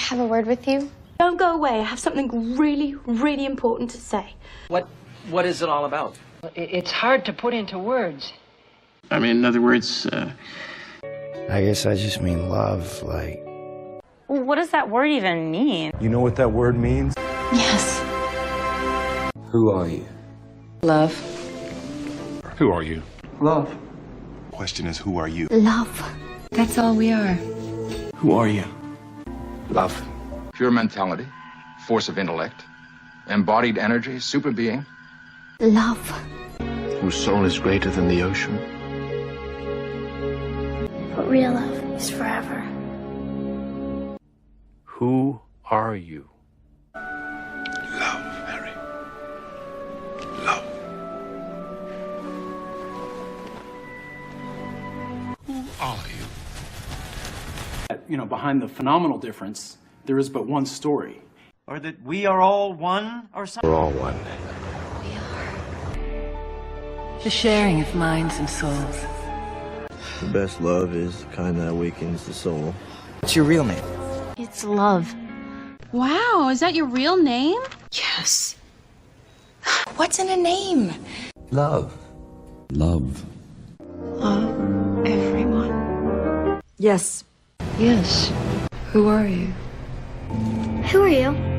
have a word with you? Don't go away. I have something really, really important to say. What is it all about? It's hard to put into words. I mean, in other words, I guess I just mean love, like... What does that word even mean? You know what that word means? Yes. Who are you? Love. Who are you? love. Question is, who are you? Love. That's all we are. Who are you? Love. Pure mentality, force of intellect, embodied energy, super being. Love. Whose soul is greater than the ocean. But real love is forever. Who are you? Love, Harry. Love. Who are you? You know, behind the phenomenal difference, there is but one story. Or that we are all one, or something? We're all one. The sharing of minds and souls. The best love is the kind that awakens the soul. What's your real name? It's love. Wow, is that your real name? Yes. What's in a name? Love. Love. Love everyone. Yes. Yes. Who are you? Who are you?